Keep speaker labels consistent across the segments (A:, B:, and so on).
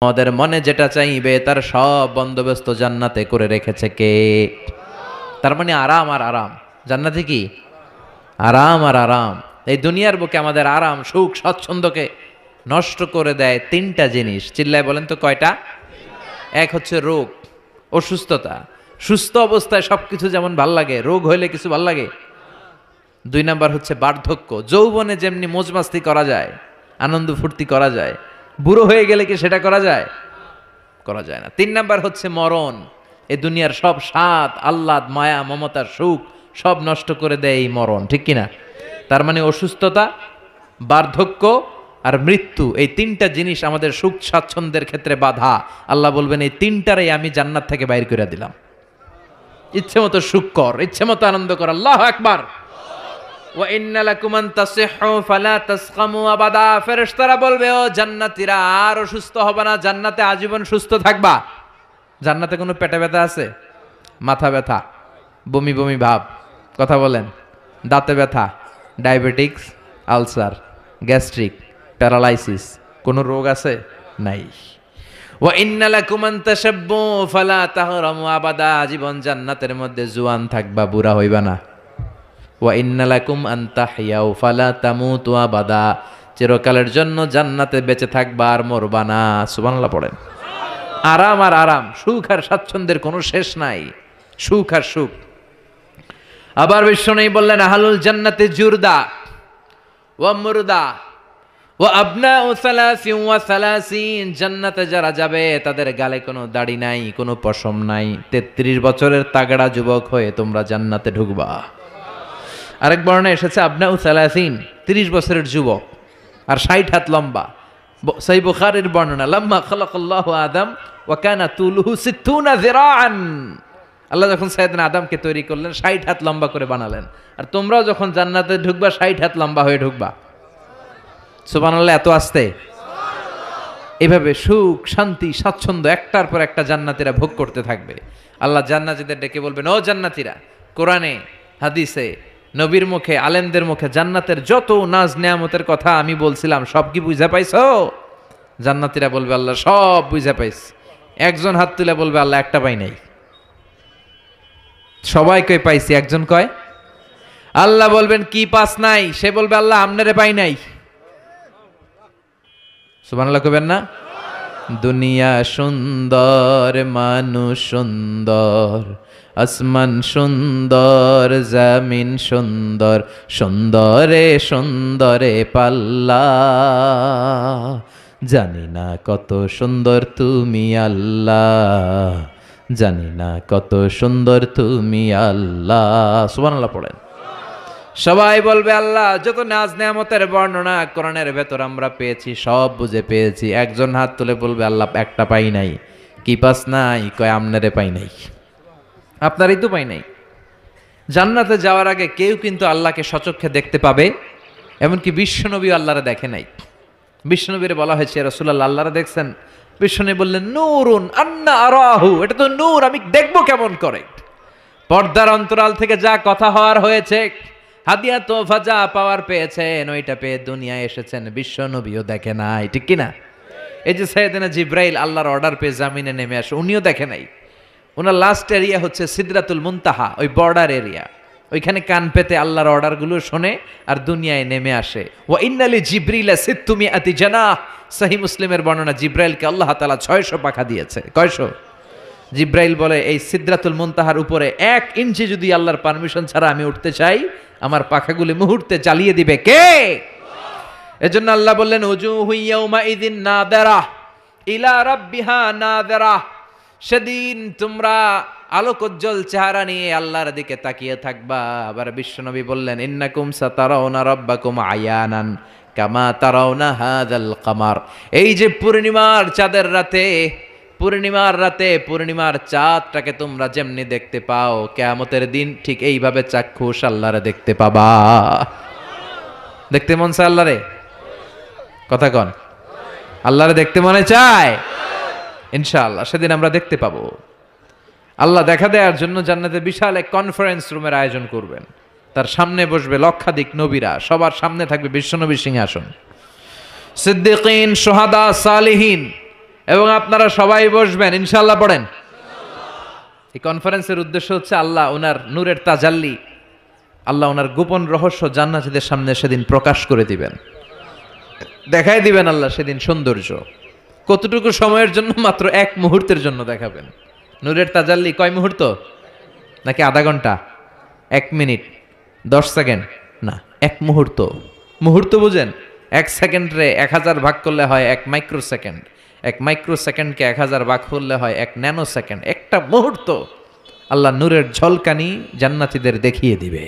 A: আমাদের মনে যেটা চাইবে তার সব বন্দোবস্ত জান্নাতে করে রেখেছে কে? তার মানে আরাম আর আরাম। জান্নাতে কি আরাম আর আরাম। এই দুনিয়ার বুকে আমাদের আরাম সুখ স্বাচ্ছন্দ্যকে নষ্ট করে দেয় তিনটা জিনিস। চিল্লায় বলেন তো কয়টা? এক হচ্ছে রোগ, অসুস্থতা। সুস্থ অবস্থায় সবকিছু যেমন ভাল লাগে, রোগ হইলে কিছু ভাল লাগে। দুই নাম্বার হচ্ছে বার্ধক্য। যৌবনে যেমনি মজমাস্তি করা যায়, আনন্দ ফুর্তি করা যায়, বুড়ো হয়ে গেলে কি সেটা করা যায়? করা যায় না। তিন নাম্বার হচ্ছে মরণ। এই দুনিয়ার সব স্বাদ, আহ্লাদ, মায়া, মমতার সুখ সব নষ্ট করে দেয় এই মরণ, ঠিক কিনা? তার মানে অসুস্থতা, বার্ধক্য আর মৃত্যু, এই তিনটা জিনিস আমাদের সুখ স্বাচ্ছন্দ্যের ক্ষেত্রে বাধা। আল্লাহ বলবেন এই তিনটারই আমি জান্নাত থেকে বাইর করে দিলাম। ইচ্ছে মতো সুখ কর, ইচ্ছে মতো আনন্দ কর। আল্লাহু আকবার। ওয়া ইন্না লাকুম আন তাসিহু ফালা তাসকামু আবাদা। ফেরেশতারা বলবে ও জান্নাতীরা আর অসুস্থ হবে না, জান্নাতে আজীবন সুস্থ থাকবা। জান্নাতে কোনো পেটে ব্যথা আছে? মাথা ব্যথা, বমি বমি ভাব, কথা বলেন, দাঁতে ব্যথা, ডায়াবেটিক্স, আলসার, গ্যাস্ট্রিক, প্যারালাইসিস, কোনো রোগ আছে? নাই। ওয়া ইন্না লাকুম আন তাশাব্বু ফালা তাহরামু আবাদা। আজীবন জান্নাতের মধ্যে জোয়ান থাকবা, বুড়া হইবা না। ওয়া ইন্না লাকুম আন তাহইয়াউ ফালা তামুতু আবাদা। চিরকালের জন্য জান্নাতে বেঁচে থাকবা আর মরবা না। সুবহানাল্লাহ পড়েন। আরাম আর আরাম, সুখ আর স্বাচ্ছন্দ্যের কোনো শেষ নাই। সুখ আর সুখ। আবার বিশ্বনবী বললেন আহলুল জান্নাতে জুরদা ওয়া মুরদা ওয়া আবনাউ সালাসিন ওয়া সালাসিন। জান্নাতে যারা যাবে তাদের গালে কোনো দাড়ি নাই, কোনো পশম নাই। 33 বছরের তাগড়া যুবক হয়ে তোমরা জান্নাতে ঢুকবা। আরেক বর্ণনায় এসেছে আবনাউ সালাসিন, 30 বছরের যুবক আর 60 হাত লম্বা। সহিহ বুখারীর বর্ণনা, লাম্মা খালাকাল্লাহু আদম ওয়া কানা তুলুহু 60 যিরাআন। আল্লাহ যখন সাইয়েদনা আদমকে তৈরি করলেন 60 হাত লম্বা করে বানালেন। আর তোমরাও যখন জান্নাতে ঢুকবা 60 হাত লম্বা হয়ে ঢুকবা। সুবহানাল্লাহ। এত আস্তে। এভাবে সুখ, শান্তি, স্বাচ্ছন্দ্য একটার পর একটা জান্নাতীরা ভোগ করতে থাকবে। আল্লাহ জান্নাতীদের ডেকে বলবেন ও জান্নাতীরা, কোরআনে, হাদিসে, নবীর মুখে, আলেমদের মুখে জান্নাতের যত নাজ নেয়ামতের কথা আমি বলছিলাম সব কি বুঝা পাইছো? জান্নাতীরা বলবে আল্লাহ সব বুঝা পাইছি। একজন হাত তুলে বলবে আল্লাহ একটা পাই নাই। সবাই কই পাইছি, একজন কয়। আল্লাহ বলবেন কি পাস নাই? সে বলবে আল্লাহ আমনেরে পাই নাই। সুবহানাল্লাহ কইবেন না? দুনিয়া সুন্দর, মানুষ সুন্দর, আসমান সুন্দর, জমিন সুন্দর, সুন্দরে সুন্দরে পাল্লা। জানি না কত সুন্দর তুমি আল্লাহ, জানি না কত সুন্দর তুমি আল্লাহ। সুবহানাল্লাহ পড়েন। সবাই বলবে আল্লাহ যত নাজ নেয়ামতের বর্ণনা কোরআনের ভেতর আমরা পেয়েছি সব বুঝে পেয়েছি। একজন হাত তুলে বলবে আল্লাহ একটা পাই নাই। কি পাস নাই? কয় আমনারে পাই নাই। আপনারই তো পাই নাই। জান্নাতে যাওয়ার আগে কেউ কিন্তু আল্লাহকে সচক্ষে দেখতে পাবে, এমনকি বিশ্বনবী আল্লাহরে দেখে নাই। বিশ্বনবীরে বলা হয়েছে রাসূলুল্লাহ আল্লাহরে দেখছেন? বিশ্বনবী বললেন নূরুন আন্না আরাহু। এটা তো নূর, আমি দেখবো কেমন করে? পর্দার অন্তরাল থেকে যা কথা হওয়ার হয়েছে, হাদিয়া তোফা যা পাওয়ার পেয়েছেন, ওইটা পেয়ে দুনিয়ায় এসেছেন, বিশ্বনবীও দেখে নাই, ঠিক কিনা? এই যে সাইয়েদনা জিব্রাইল আল্লাহর অর্ডার পেয়ে জামিনে নেমে আসে, উনিও দেখে নাই। ওনার লাস্ট এরিয়া হচ্ছে সিদরাতুল মুনতাহা, ওই বর্ডার এরিয়া। ওইখানে কান পেতে আল্লাহর অর্ডারগুলো শোনে আর দুনিয়ায় নেমে আসে। ওয়া ইন্নালি জিবরিলা সিত্তুমিআতি জানাহ। সহিহ মুসলিমের বর্ণনা, জিব্রাইলকে আল্লাহ তাআলা 600 পাখা দিয়েছে। কয়শো? জিব্রাইল বলে এই সিদরাতুল মুনতাহার উপরে 1 ইঞ্চি যদি আল্লাহর পারমিশন ছাড়া আমি উঠতে চাই, আমার পাখাগুলি মুহূর্তে জ্বালিয়ে দিবে কে? এজন্য আল্লাহ বললেন উজুহু ইয়াউমা ইযিন নাযিরা ইলা রাব্বিহা নাযিরা। সেদিন তোমরা আলোকোজ্জ্বল চেহারা নিয়ে আল্লাহর দিকে তাকিয়ে থাকবা। আবার বিশ্বনবী বললেন ইন্নাকুম সাতারাউনা রাব্বাকুম আয়ানান কামা তারাউনা হাযাল কামার। এই যে পূর্ণিমার চাঁদের রাতে, পূর্ণিমার রাতে পূর্ণিমার চাঁদটাকে তোমরা যেমনি দেখতে পাও, কিয়ামতের দিন ঠিক এইভাবে চাক্ষুষ আল্লাহরে দেখতে পাবা। দেখতে মন চায় আল্লাহরে? কথা কন, আল্লাহরে দেখতে মনে চায়? ইনশাআল্লাহ সেদিন আমরা দেখতে পাবো। আল্লাহ দেখা দেওয়ার জন্য জান্নাতে বিশাল এক কনফারেন্স রুমের আয়োজন করবেন। তার সামনে বসবে লক্ষাধিক নবীরা, সবার সামনে থাকবে বিশ্বনবীর সিংহাসন। সিদ্দিকিন, শুহাদা, সালিহিন, এবং আপনারা সবাই বসবেন ইনশাআল্লাহ। পড়েন। এই কনফারেন্সের উদ্দেশ্য হচ্ছে আল্লাহ ওনার নূরের তাজাল্লি, আল্লাহ ওনার গোপন রহস্য জান্নাতীদের সামনে সেদিন প্রকাশ করে দিবেন, দেখাই দিবেন আল্লাহ সেদিন সৌন্দর্য। কতটুকু সময়ের জন্য? মাত্র 1 মুহূর্তের জন্য দেখাবেন। নূরের তাজাল্লি কয় মুহূর্ত? নাকি আধা ঘন্টা, 1 মিনিট, 10 সেকেন্ড? না, 1 মুহূর্ত। মুহূর্ত বুঝেন? 1 সেকেন্ডে 1000 ভাগ করলে হয় 1 মাইক্রো সেকেন্ড, 1 মাইক্রো সেকেন্ডকে 1000 ভাগ করলে হয় 1 ন্যানো সেকেন্ড। একটা মুহূর্ত আল্লাহ নূরের ঝলকানি জান্নাতীদের দেখিয়ে দিবে।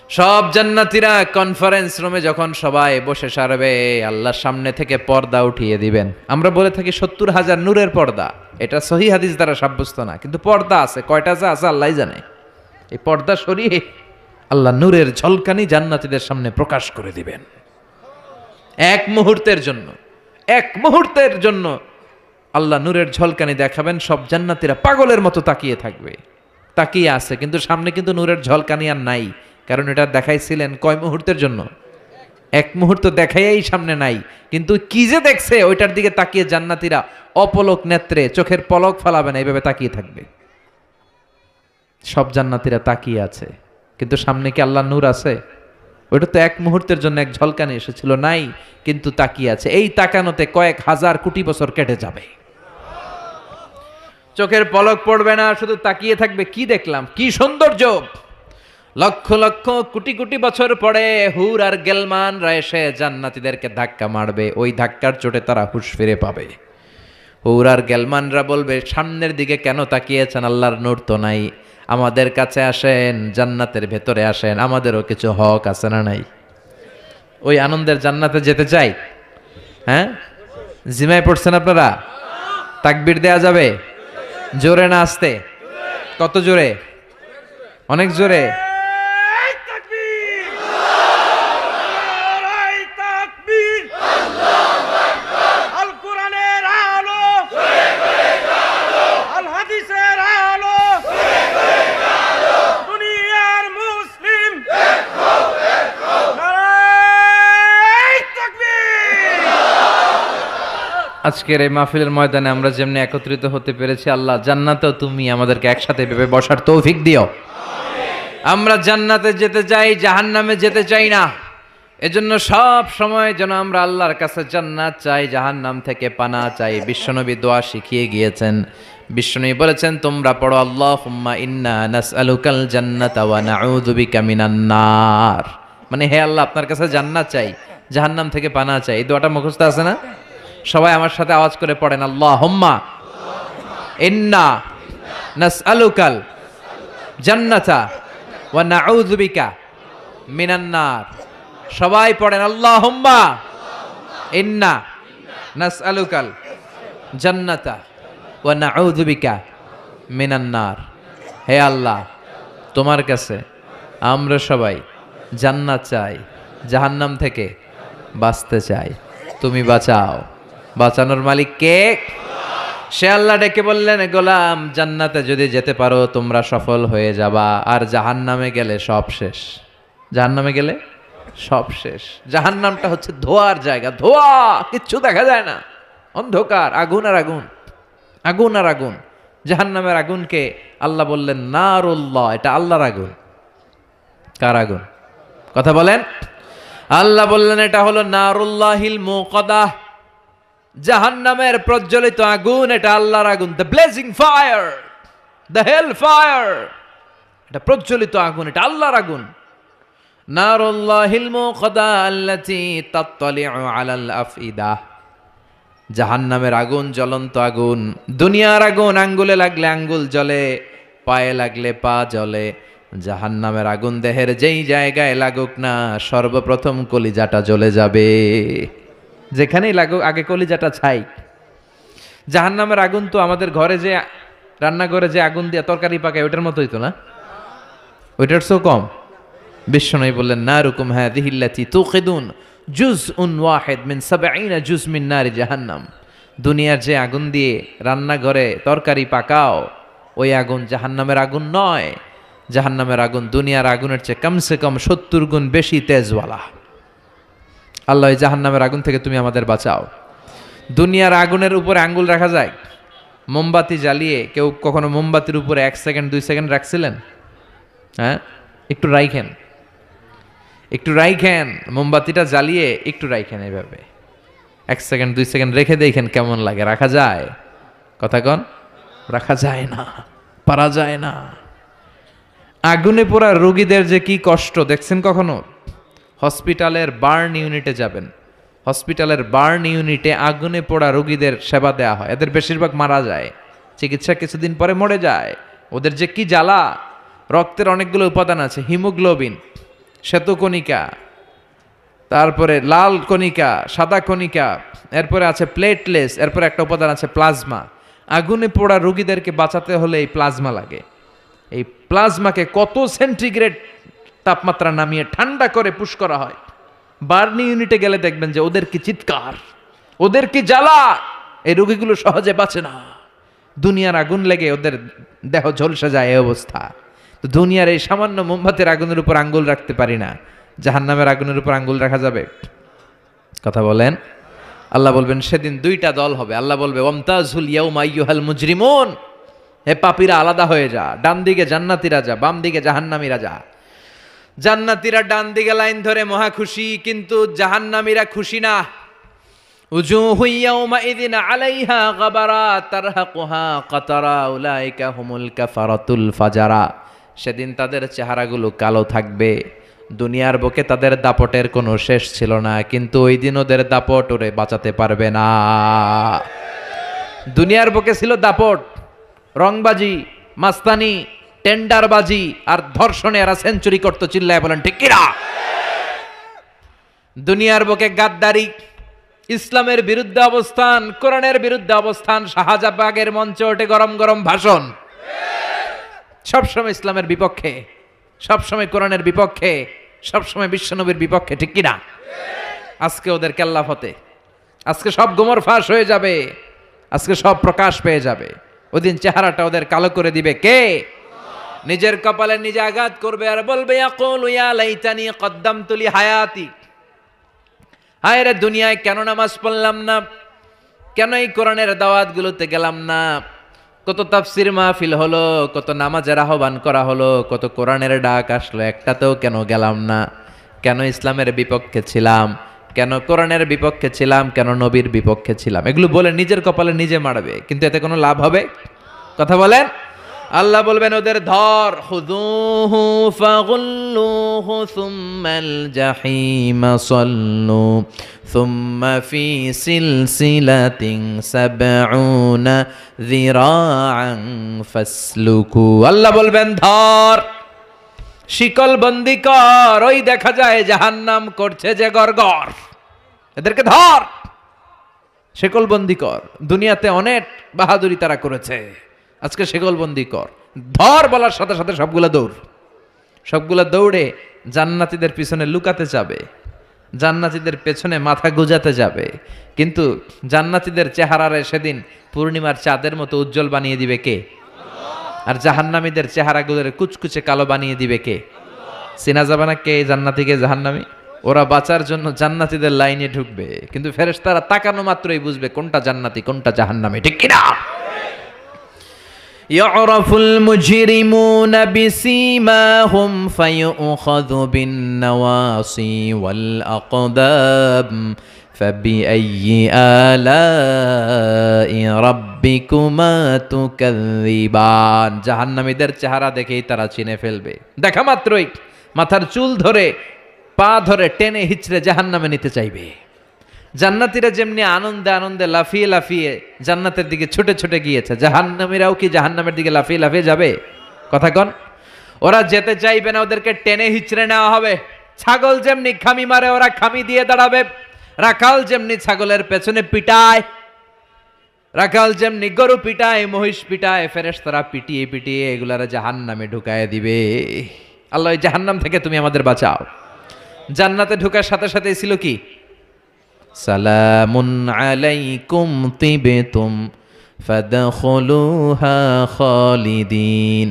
A: সব জান্নাতীরা কনফারেন্স রুমে যখন সবাই বসে সারবে, আল্লাহর সামনে থেকে পর্দা উঠিয়ে দিবেন। আমরা বলে থাকি 70,000 নূরের পর্দা, এটা সহিহ হাদিস দ্বারা সাব্যস্ত না, কিন্তু পর্দা আছে। কয়টা আছে আল্লাহই জানে। এই পর্দা সরিয়ে আল্লাহ নূরের ঝলকানি জান্নাতীদের সামনে প্রকাশ করে দিবেন। 1 মুহূর্তের জন্য, 1 মুহূর্তের জন্য আল্লাহ নূরের ঝলকানি দেখাবেন। সব জান্নাতীরা পাগলের মতো তাকিয়ে থাকবে, তাকিয়ে আছে, কিন্তু সামনে কিন্তু নূরের ঝলকানি আর নাই। কারণ এটা দেখাইছিলেন কয় মুহূর্তের জন্য? 1 মুহূর্ত দেখাইয়াই সামনে নাই, কিন্তু কি যে দেখছে ওইটার দিকে তাকিয়ে জান্নাতীরা অপলক নেত্রে, চোখের পলক ফেলাবে না, এইভাবে তাকিয়ে থাকবে। সব জান্নাতীরা তাকিয়ে আছে, কিন্তু সামনে কি আল্লাহ নূর আছে? ওইটা তো 1 মুহূর্তের জন্য এক ঝলকানি এসেছিল, নাই, কিন্তু তাকিয়ে আছে। এই তাকানোতে কয়েক হাজার কোটি বছর কেটে যাবে, চোখের পলক পড়বে না, শুধু তাকিয়ে থাকবে। কি দেখলাম, কি সৌন্দর্য! লক্ষ লক্ষ কোটি কোটি বছর পরে হুর আর গেলমানরা এসে জান্নাতীদেরকে ধাক্কা মারবে। ওই ধাক্কার চোটে তারা হুঁশ ফিরে পাবে। হুর আর গেলমানরা বলবে, সামনের দিকে কেন তাকিয়েছেন? আল্লাহর নূর তো নাই। আমাদের কাছে আসেন, জান্নাতের ভেতরে আসেন, আমাদেরও কিছু হক আছে না নাই? ওই আনন্দের জান্নাতে যেতে চাই। হ্যাঁ, জিমায় পড়ছেন আপনারা? তাকবীর দেয়া যাবে? জোরে না আসতে? কত জোরে? অনেক জোরে। আজকের এই মাহফিলের ময়দানে আমরা যেমনি একত্রিত হতে পেরেছি, আল্লাহ জান্নাতেও তুমি আমাদেরকে একসাথে ভেবে বসার তৌফিক দিও। আমরা জান্নাতে যেতে চাই, জাহান্নামে যেতে চাই না। এজন্য সব সময় যেন আমরা আল্লাহর কাছে জান্নাত চাই, জাহান্নাম থেকে পানা চাই। বিশ্বনবী দোয়া শিখিয়ে গিয়েছেন। বিশ্বনবী বলেছেন, তোমরা পড়ো, আল্লাহুম্মা ইন্না নাসআলুকাল জান্নাতা ওয়া নাউযু বিকা মিনান নার। মানে হে আল্লাহ, আপনার কাছে জান্নাত চাই, জাহান্নাম থেকে পানা চাই। এই দোয়াটা মুখস্থ আছে না? সবাই আমার সাথে আওয়াজ করে পড়েন, আল্লাহুম্মা ইন্না নাসআলুকাল জান্নাতা ওয়া নাউযু বিকা মিনান নার। সবাই পড়েন, আল্লাহুম্মা ইন্না নাসআলুকাল জান্নাতা ওয়া নাউযু বিকা মিনান নার। হে আল্লাহ, তোমার কাছে আমরা সবাই জান্নাত চাই, জাহান্নাম থেকে বাঁচতে চাই, তুমি বাঁচাও। বাঁচানোর মালিক কে? সে আল্লাহ ডেকে বললেন, গোলাম, জান্নাতে যদি যেতে পারো তোমরা সফল হয়ে যাবা, আর জাহান্নামে গেলে সব শেষ। জাহান্নামে গেলে সব শেষ। জাহান্নামটা হচ্ছে ধোয়ার জায়গা, ধোয়া, কিচ্ছু দেখা যায় না, অন্ধকার, আগুন আর আগুন, আগুন আর আগুন। জাহান্নামের আগুনকে আল্লাহ বললেন নারুল্লাহ, এটা আল্লাহর আগুন। কার আগুন? কথা বলেন। আল্লাহ বললেন এটা হলো নারুল্লাহিল মুকাদ্দাহ, জাহান্নামের প্রজ্বলিত আগুন, এটা আল্লাহর আগুন। The blazing fire, the hell fire, এটা প্রজ্বলিত আগুন, এটা আল্লাহর আগুন। নারুল্লাহিল মুকাদ্দাহ আল্লাতী তাত্তালিউ আলাল আফইদা, জাহান্নামের আগুন জ্বলন্ত আগুন, দুনিয়ার আগুন, আঙ্গুলে লাগলে আঙ্গুল জ্বলে, পায়ে লাগলে পা জ্বলে। জাহান্নামের আগুন দেহের যেই জায়গায় লাগুক না, সর্বপ্রথম কলিজাটা জ্বলে যাবে। যেখানেই লাগুক আগে কলিজাটা ছাই। জাহান্নামের আগুন তো আমাদের ঘরে যে রান্নাঘরে যে আগুন দিয়ে তরকারি পাকায় ওইটার মতোই তো না, ওইটার চেয়েও কম। বিশ্বনবী বললেন, নারুকুম হাযিহিল্লাতী তুকিদুন জুজউন ওয়াহিদ মিন ৭০ জুজ মিন নারি জাহান্নাম। দুনিয়ার যে আগুন দিয়ে রান্নাঘরে তরকারি পাকাও, ওই আগুন জাহান্নামের আগুন নয়। জাহান্নামের আগুন দুনিয়ার আগুনের চেয়ে কমসে কম ৭০ গুণ বেশি তেজওয়ালা। আল্লাহ, এই জাহান্নামের আগুন থেকে তুমি আমাদের বাঁচাও। দুনিয়ার আগুনের উপরে আঙ্গুল রাখা যায়? মোমবাতি জ্বালিয়ে কেউ কখনো মোমবাতির উপরে 1 সেকেন্ড 2 সেকেন্ড রাখছিলেন? হ্যাঁ, একটু রাইখেন, একটু রাইখেন, মোমবাতিটা জ্বালিয়ে একটু রাইখেন, এইভাবে 1 সেকেন্ড 2 সেকেন্ড রেখে দেখেন কেমন লাগে। রাখা যায়? কথা কন, রাখা যায় না, পারা যায় না। আগুনে পোড়া রোগীদের যে কি কষ্ট দেখছেন কখনো? হসপিটালের বার্ন ইউনিটে যাবেন, হসপিটালের বার্ন ইউনিটে আগুনে পোড়া রোগীদের সেবা দেওয়া হয়, এদের বেশিরভাগ মারা যায়, চিকিৎসা কিছুদিন পরে মরে যায়। ওদের যে কি জ্বালা! রক্তের অনেকগুলো উপাদান আছে, হিমোগ্লোবিন, শ্বেতকণিকা, তারপরে লাল কণিকা, সাদা কণিকা, এরপরে আছে প্লেটলেস, এরপরে একটা উপাদান আছে প্লাজমা। আগুনে পোড়া রোগীদেরকে বাঁচাতে হলে এই প্লাজমা লাগে। এই প্লাজমাকে কত সেন্টিগ্রেড তাপমাত্রা নামিয়ে ঠান্ডা করে পুশ করা হয়। বার্নি ইউনিটে গেলে দেখবেন যে ওদের কি চিৎকার, ওদের কি জ্বালা! এই রোগীগুলো সহজে বাঁচে না, দুনিয়ার আগুন লেগে ওদের দেহ ঝলসে যায়, এই অবস্থা। তো দুনিয়ার এই সামান্য মোমবাতির আগুনের উপর আঙ্গুল রাখতে পারি না, জাহান্নামের আগুনের উপর আঙ্গুল রাখা যাবে? কথা বলেন। আল্লাহ বলবেন সেদিন দুইটা দল হবে। আল্লাহ বলবে ওয়ামতাজুল ইয়াউমা আইয়ুহাল মুজরিমুন, হে পাপীরা আলাদা হয়ে যা, ডান দিকে জান্নাতীরা যা, বাম দিকে জাহান্নামীরা যা। জান্নাতীরা ডান দিকে লাইন ধরে মহা খুশি, কিন্তু জাহান্নামীরা খুশি না। উজুহু ইয়াউমাইযিন আলাইহা গাবারা তারহাকুহা কাতারা উলাইকা হুমুল কাফারাতুল ফাজারা। সেদিন তাদের চেহারাগুলো কালো থাকবে। দুনিয়ার বুকে তাদের দাপটের কোনো শেষ ছিল না, কিন্তু ওই দিন ওদের দাপট ওরে বাঁচাতে পারবে না। দুনিয়ার বুকে ছিল দাপট, রংবাজি, মাস্তানি, টেন্ডারবাজি আর ধর্ষণে এরা সেঞ্চুরি করতো। চিল্লায় বলেন ঠিক কিনা? দুনিয়ার বুকে গাদ্দারি, ইসলামের বিরুদ্ধে অবস্থান, কোরআনের বিরুদ্ধে অবস্থান, শাহজাবাগের মঞ্চে ওঠে গরম গরম ভাষণ, সবসময় ইসলামের বিপক্ষে, সবসময় কোরআনের বিপক্ষে, সবসময় বিশ্বনবীর বিপক্ষে। ঠিক কিনা? আজকে ওদের কেল্লা ফতে, আজকে সব গোমর ফাঁস হয়ে যাবে, আজকে সব প্রকাশ পেয়ে যাবে। ওদিন চেহারাটা ওদের কালো করে দিবে কে? নিজের কপালে নিজে আঘাত করবে আর বলবে ইয়াকুলু ইয়া লাইতানি কদ্দামতু লি হায়াতি। হায় রে দুনিয়ায় কেন নামাজ পড়লাম না, কেন এই কোরআনের দাওয়াতগুলোতে গেলাম না। কত তাফসির মাহফিল হলো, কত নামাজের আহ্বান করা হলো, কত কোরআনের ডাক আসলো, একটাতেও কেন গেলাম না? কেন ইসলামের বিপক্ষে ছিলাম, কেন কোরআনের বিপক্ষে ছিলাম, কেন নবীর বিপক্ষে ছিলাম? এগুলো বলে নিজের কপালে নিজে মারবে, কিন্তু এতে কোনো লাভ হবে? কথা বলেন। আল্লাহ বলবেন ওদের ধর, খুযূহু ফাগুল্লুহু সুম্মাল জাহিমা সাল্লু সুম্মা ফি সিলসিলাতিন সাবউনা যিরাআন ফাসলুকু। আল্লাহ বলবেন ধর, শিকল বন্দি কর, ওই দেখা যায় জাহান্নাম করছে যে গরগর, এদেরকে ধর, শিকল বন্দি কর। দুনিয়াতে অনেক বাহাদুরি তারা করেছে, আজকে শিকলবন্দি কর। ধর বলার সাথে সাথে সবগুলা দৌড়, সবগুলা দৌড়ে জান্নাতীদের পিছনে লুকাতে যাবে, জান্নাতীদের পেছনে মাথা গুজাতে যাবে। কিন্তু জান্নাতীদের চেহারারে সেদিন পূর্ণিমার চাঁদের মতো উজ্জ্বল বানিয়ে দিবে কে? আর জাহান্নামীদের চেহারাগুলোর কুচকুচে কালো বানিয়ে দিবে কে? চেনা যাবে না কে জান্নাতী কে জাহান্নামী। ওরা বাঁচার জন্য জান্নাতীদের লাইনে ঢুকবে, কিন্তু ফেরেশতারা তাকানো মাত্রই বুঝবে কোনটা জান্নাতী কোনটা জাহান্নামী। ঠিক কিনা? يعرف المجرمون بسيماهم فيؤخذ بالنواصي والأقدام فبأي آلاء ربكما تكذبان। জাহান্নামীদের চেহারা দেখেই তারা চিনে ফেলবে, দেখা মাত্রই মাথার চুল ধরে পা ধরে টেনে হিচড়ে জাহান্নামে নিতে চাইবে। জান্নাতীরা যেমনি আনন্দে আনন্দে লাফিয়ে লাফিয়ে জান্নাতের দিকে ছুটে ছুটে গিয়েছে, জাহান্নামীরাও কি জাহান্নামের দিকে লাফিয়ে লাফিয়ে যাবে? কথা কন। ওরা যেতে চাইবে না, ওদেরকে টেনে হিচড়ে নেওয়া হবে। ছাগল যেমনি খামি মারে ওরা খামি দিয়ে দাঁড়াবে, রাখাল যেমনি ছাগলের পেছনে পিটায়, রাখাল যেমনি গরু পিটায়, মহিষ পিটায়, ফেরেশতারা পিটিয়ে পিটিয়ে এগুলারা জাহান্নামে ঢুকায় দিবে। আল্লাহ জাহান্নাম থেকে তুমি আমাদের বাঁচাও। জান্নাতে ঢোকার সাথে সাথে ছিল কি? সালামুন আলাইকুম তিবতুম ফাদখুলুহা খালিদিন।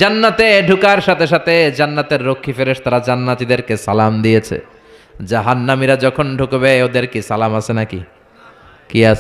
A: জান্নাতে ঢোকার সাথে সাথে জান্নাতের রক্ষী ফেরেশতারা জান্নাতীদেরকে সালাম দিয়েছে। জাহান্নামীরা যখন ঢুকবে ওদের কি সালাম আছে নাকি? কি আছে?